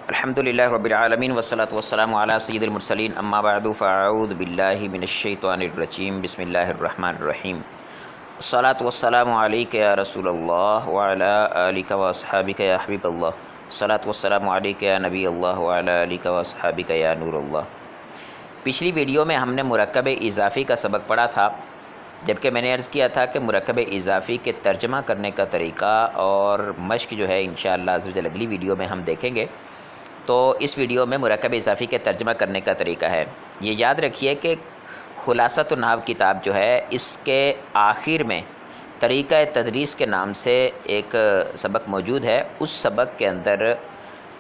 الحمدللہ رب العالمین والصلاة والسلام علی سید المرسلین اما بعد فاعوذ باللہ من الشیطان الرجیم بسم اللہ الرحمن الرحیم الصلاة والسلام علیک یا رسول اللہ وعلی آلک واصحابک یا حبیب اللہ الصلاة والسلام علیک یا نبی اللہ وعلی آلک واصحابک یا نور اللہ۔ پچھلی ویڈیو میں ہم نے مرکب اضافی کا سبق پڑھا تھا، جبکہ میں نے عرض کیا تھا کہ مرکب اضافی کے ترجمہ کرنے کا طریقہ اور مشق جو ہے انشاءاللہ عز و جل اگلی ویڈیو میں ہم دیکھیں گے۔ تو اس ویڈیو میں مرکب اضافی کے ترجمہ کرنے کا طریقہ ہے۔ یہ یاد رکھیے کہ خلاصۃ النحو کتاب جو ہے اس کے آخر میں طریقہ تدریس کے نام سے ایک سبق موجود ہے، اس سبق کے اندر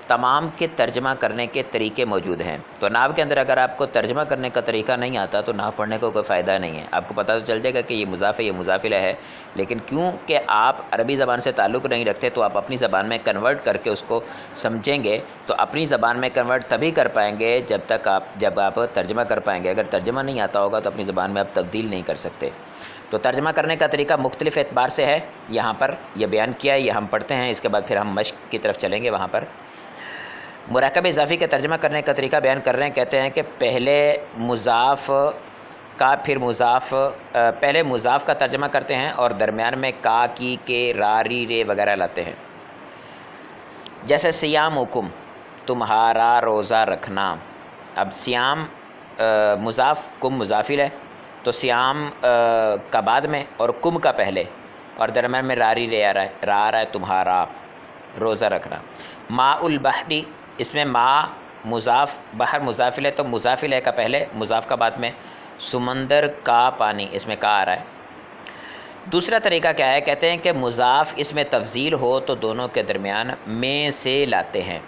تمام کے ترجمہ کرنے کے طریقے موجود ہیں۔ تو نحو کے اندر اگر آپ کو ترجمہ کرنے کا طریقہ نہیں آتا تو نحو پڑھنے کو کوئی فائدہ نہیں ہے۔ آپ کو پتہ تو چل جائے گا کہ یہ مضاف ہے، یہ مضاف الیہ ہے، لیکن کیونکہ آپ عربی زبان سے تعلق نہیں رکھتے تو آپ اپنی زبان میں کنورٹ کر کے اس کو سمجھیں گے۔ تو اپنی زبان میں کنورٹ تبھی کر پائیں گے جب آپ ترجمہ کر پائیں گے۔ اگر ترجمہ نہیں آتا ہوگا تو اپنی زبان میں آپ تبدیل نہیں کر سکتے۔ تو ترجمہ کرنے کا طریقہ مختلف اعتبار سے ہے، یہاں پر یہ بیان کیا ہے، یہ ہم پڑھتے ہیں، اس کے بعد پھر ہم مشق کی طرف چلیں گے۔ وہاں پر مرکب اضافی کا ترجمہ کرنے کا طریقہ بیان کر رہے ہیں۔ کہتے ہیں کہ پہلے مضاف کا ترجمہ کرتے ہیں اور درمیان میں کا، کی، کے، را، ری، رے وغیرہ لاتے ہیں۔ جیسے سیام حکم، تمہارا روزہ رکھنا۔ اب سیام مضاف، کم مضاف الیہ، تو سیام کا بعد میں اور کم کا پہلے اور درمیان میں را، ری، رے آ رہا ہے تمہارا روزہ رکھنا۔ ماء البحری، اس میں ماء مضاف، بحر مضاف الیہ، تو مضاف الیہ کا پہلے مضاف کا بعد میں۔ سمندر کا پانی، اس میں کا آ رہا ہے۔ دوسرا طریقہ کیا ہے؟ کہتے ہیں کہ مضاف اس میں تفضیل ہو تو دونوں کے درمیان میں سے لاتے ہیں۔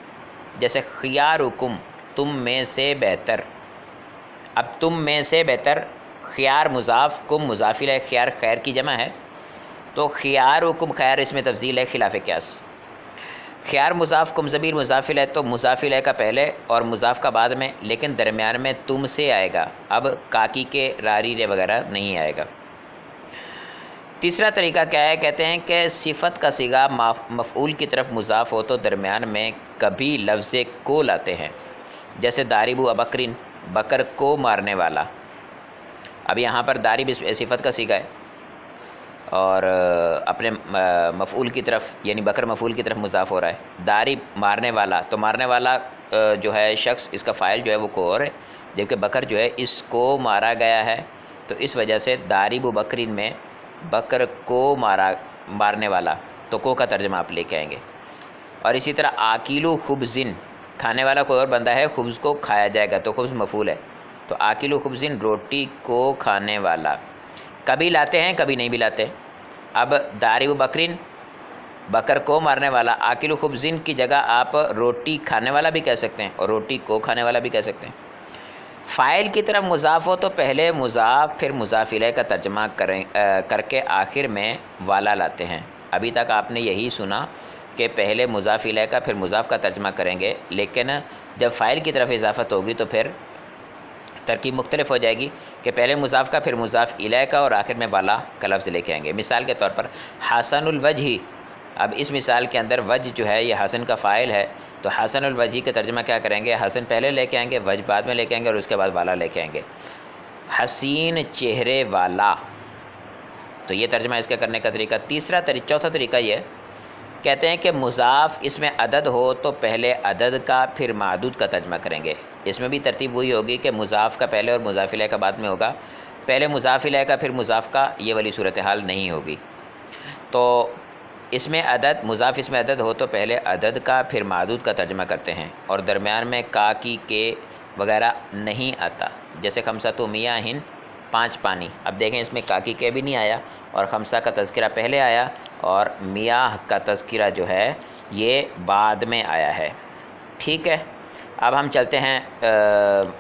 جیسے خیارکم، تم میں سے بہتر۔ اب تم میں سے بہتر، خیار مضاف، کم مضاف الیہ، خیار خیر کی جمع ہے، تو خیارکم، خیر اس میں تفضیل ہے خلاف قیاس۔ خیار مضاف، کم ضمیر مضاف الیہ، تو مضاف الیہ کا پہلے اور مضاف کا بعد میں، لیکن درمیان میں تم سے آئے گا۔ اب کاکی کے راری رے وغیرہ نہیں آئے گا۔ تیسرا طریقہ کیا ہے؟ کہتے ہیں کہ صفت کا صیغہ مفعول کی طرف مضاف ہو تو درمیان میں کبھی لفظ کو لاتے ہیں۔ جیسے دارب ابکرین، بکر کو مارنے والا۔ اب یہاں پر دارب صفت کا صیغہ ہے اور اپنے مفعول کی طرف یعنی بکر مفعول کی طرف مضاف ہو رہا ہے۔ دارب مارنے والا، تو مارنے والا جو ہے شخص، اس کا فاعل جو ہے وہ کو اور ہے، جبکہ بکر جو ہے اس کو مارا گیا ہے، تو اس وجہ سے دارب بکرین میں بکر کو مارنے والا، تو کو کا ترجمہ آپ لے کے آئیں گے۔ اور اسی طرح آکیلو خبزن، کھانے والا کوئی اور بندہ ہے، خبز کو کھایا جائے گا، تو خبز مفعول ہے، تو آکیلو خبزن روٹی کو کھانے والا۔ کبھی لاتے ہیں کبھی نہیں بھی لاتے۔ اب دارب بکرین، بکر کو مارنے والا، آکل خبزین کی جگہ آپ روٹی کھانے والا بھی کہہ سکتے ہیں اور روٹی کو کھانے والا بھی کہہ سکتے ہیں۔ فاعل کی طرف مضاف ہو تو پہلے مضاف پھر مضاف الیہ کا ترجمہ کر کے آخر میں والا لاتے ہیں۔ ابھی تک آپ نے یہی سنا کہ پہلے مضاف الیہ کا پھر مضاف کا ترجمہ کریں گے، لیکن جب فاعل کی طرف اضافت ہوگی تو پھر ترکیب مختلف ہو جائے گی کہ پہلے مضاف کا پھر مضاف الیہ کا اور آخر میں والا کا لفظ لے کے آئیں گے۔ مثال کے طور پر حسن الوجہ، اب اس مثال کے اندر وجہ جو ہے یہ حسن کا فاعل ہے، تو حسن الوجہ کا ترجمہ کیا کریں گے؟ حسن پہلے لے کے آئیں گے، وجہ بعد میں لے کے آئیں گے اور اس کے بعد والا لے کے آئیں گے۔ حسین چہرے والا، تو یہ ترجمہ اس کا کرنے کا طریقہ۔ چوتھا طریقہ یہ کہتے ہیں کہ مضاف اس میں عدد ہو تو پہلے عدد کا پھر معدود کا ترجمہ کریں گے۔ اس میں بھی ترتیب وہی ہوگی کہ مضاف کا پہلے اور مضاف الیہ کا بعد میں ہوگا، پہلے مضاف الیہ کا پھر مضاف کا، یہ والی صورتحال نہیں ہوگی۔ تو اس میں عدد، مضاف اس میں عدد ہو تو پہلے عدد کا پھر معدود کا ترجمہ کرتے ہیں اور درمیان میں کا، کی، کے وغیرہ نہیں آتا۔ جیسے خمسۃ میاہ، 5 پانی۔ اب دیکھیں اس میں کا، کی، کے بھی نہیں آیا اور خمسہ کا تذکرہ پہلے آیا اور میاہ کا تذکرہ جو ہے یہ بعد میں آیا ہے۔ ٹھیک ہے، اب ہم چلتے ہیں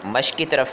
مشق کی طرف۔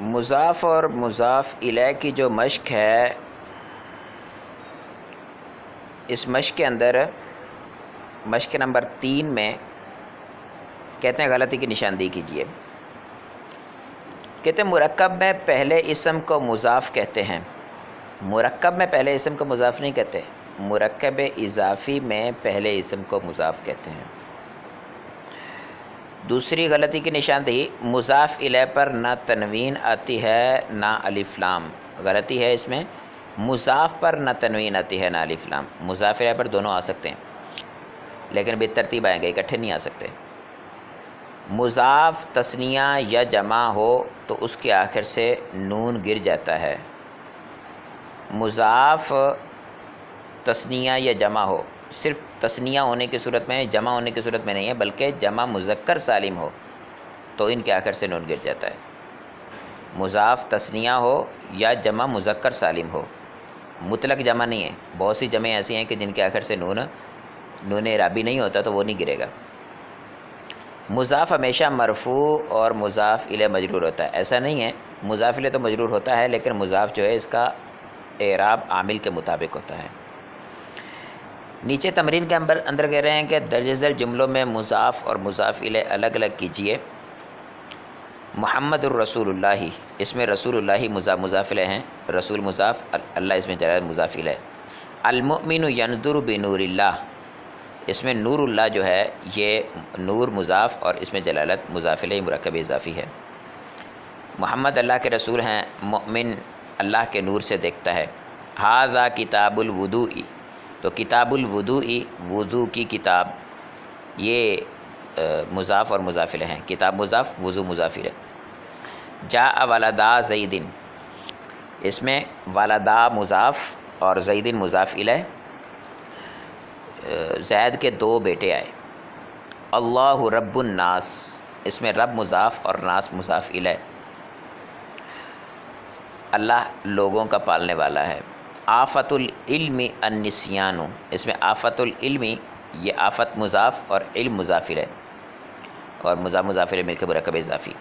مضاف اور مضاف الیہ کی جو مشق ہے، اس مشق کے اندر مشق نمبر 3 میں کہتے ہیں غلطی کی نشاندہی کیجیے۔ کہتے ہیں مرکب میں پہلے اسم کو مضاف کہتے ہیں، مرکب میں پہلے اسم کو مضاف نہیں کہتے، مرکب اضافی میں پہلے اسم کو مضاف کہتے ہیں۔ دوسری غلطی کی نشاندہی، مضاف الیہ پر نہ تنوین آتی ہے نہ الف لام، غلطی ہے اس میں، مضاف پر نہ تنوین آتی ہے نہ الف لام، مضاف الیہ پر دونوں آ سکتے ہیں لیکن بالترتیب آئیں گے، اکٹھے نہیں آ سکتے۔ مضاف تثنیہ یا جمع ہو تو اس کے آخر سے نون گر جاتا ہے، مضاف تثنیہ یا جمع ہو، صرف تثنیہ ہونے کی صورت میں، جمع ہونے کی صورت میں نہیں ہے، بلکہ جمع مذکر سالم ہو تو ان کے آخر سے نون گر جاتا ہے۔ مضاف تثنیہ ہو یا جمع مذکر سالم ہو، مطلق جمع نہیں ہے، بہت سی جمع ایسی ہیں کہ جن کے آخر سے نون اعرابی نہیں ہوتا تو وہ نہیں گرے گا۔ مضاف ہمیشہ مرفوع اور مضاف الیہ مجرور ہوتا ہے، ایسا نہیں ہے، مضاف الیہ تو مجرور ہوتا ہے لیکن مضاف جو ہے اس کا اعراب عامل کے مطابق ہوتا ہے۔ نیچے تمرین کے اندر کہہ رہے ہیں کہ درج ذیل جملوں میں مضاف اور مضاف الیہ الگ الگ کیجئے۔ محمد الرسول اللہ، اس میں رسول اللہ مضاف الیہ ہیں، رسول مضاف، اللہ اس میں جلالت مضاف الیہ۔ المؤمن ینظر بنور اللہ، اس میں نور اللہ جو ہے یہ نور مضاف اور اس میں جلالت مضاف الیہ مرکب اضافی ہے۔ محمد اللہ کے رسول ہیں، مؤمن اللہ کے نور سے دیکھتا ہے۔ ھذا کتاب الوضوء، تو کتاب الوضوء وضو کی کتاب، یہ مضاف اور مضاف الیہ ہیں، کتاب مضاف، وضو مضاف الیہ۔ جاء ولدا زید، اس میں ولدا مضاف اور زید مضاف الیہ، زید کے 2 بیٹے آئے۔ اللہ رب الناس، اس میں رب مضاف اور ناس مضاف الیہ، اللہ لوگوں کا پالنے والا ہے۔ آفت العلم النسیان، اس میں آفت العلم، یہ آفت مضاف اور علم مضاف الیہ اور مضاف الیہ مل کے مرکب اضافی،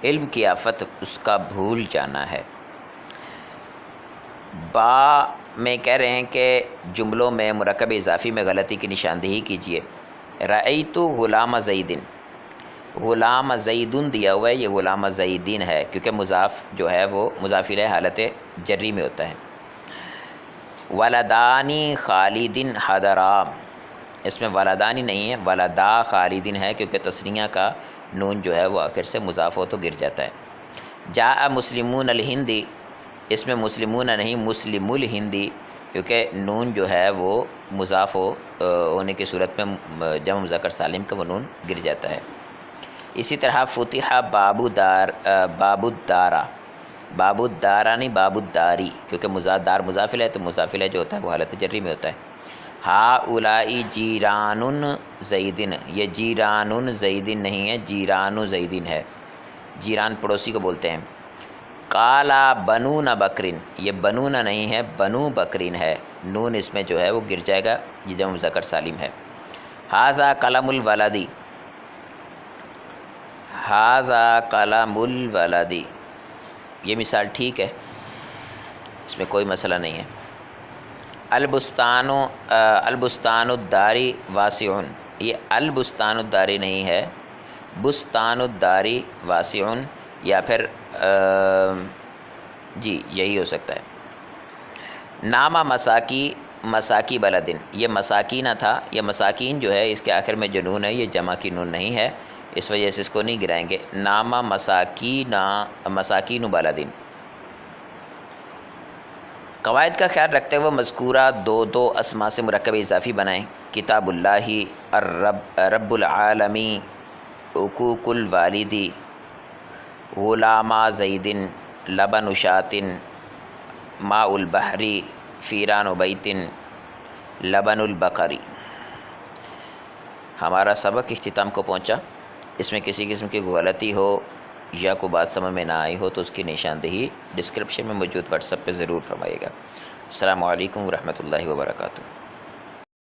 علم کی آفت اس کا بھول جانا ہے۔ با میں کہہ رہے ہیں کہ جملوں میں مرکب اضافی میں غلطی کی نشاندہی کیجیے۔ رأیت غلام زید، غلام زیدن دیا ہوا ہے، یہ غلام زیدین ہے کیونکہ مضاف جو ہے وہ مضاف الیہ حالت جری میں ہوتا ہے۔ ولدانی خالدن حضرا، اس میں ولدانی نہیں ہے، ولدا خالدن ہے کیونکہ تثنیہ کا نون جو ہے وہ آخر سے مضاف ہو تو گر جاتا ہے۔ جاء مسلمون الہندی، اس میں مسلمون نہیں، مسلم الہندی، کیونکہ نون جو ہے وہ مضاف ہونے کی صورت میں جمع مذکر سالم کا وہ نون گر جاتا ہے۔ اسی طرح فتح باب الدارا، باب الدارا نہیں باب الداری، کیونکہ دار مضاف الیہ تو مضاف الیہ جو ہوتا ہے وہ حالت جری میں ہوتا ہے۔ ہؤلاء جیران زیدن، یہ جیران زیدن نہیں ہے، جیران زیدن ہے، جیران پڑوسی کو بولتے ہیں۔ قالا بنون بکرین، یہ بنون نہیں ہے، بنو بکرین ہے، نون اس میں جو ہے وہ گر جائے گا، یہ جمع مذکر سالم ہے۔ ھذا قلم الولدی، ھذا قلم الولدی، یہ مثال ٹھیک ہے، اس میں کوئی مسئلہ نہیں ہے۔ البستان الداری واسع، یہ البستان الداری نہیں ہے، بستان الداری واسع، یا پھر جی یہی ہو سکتا ہے۔ نامہ مساکی بلدن، یہ مساکینہ تھا، یہ مساکین جو ہے اس کے آخر میں جو نون ہے یہ جمع کی نون نہیں ہے، اس وجہ سے اس کو نہیں گرائیں گے۔ نامہ مساکین بلدن۔ قواعد کا خیال رکھتے ہوئے مذکورہ 2 اسماء سے مرکب اضافی بنائیں۔ کتاب اللہ، رب العالمی، حقوق الوالدی، غلامہ زیدن، لبن شاتن، ماء البحری، فیران بیتن، لبن البقری۔ ہمارا سبق اختتام کو پہنچا، اس میں کسی قسم کی غلطی ہو یا کوئی بات سمجھ میں نہ آئی ہو تو اس کی نشاندہی ڈسکرپشن میں موجود واٹس ایپ پہ ضرور فرمائیے گا۔ السلام علیکم ورحمۃ اللہ وبرکاتہ۔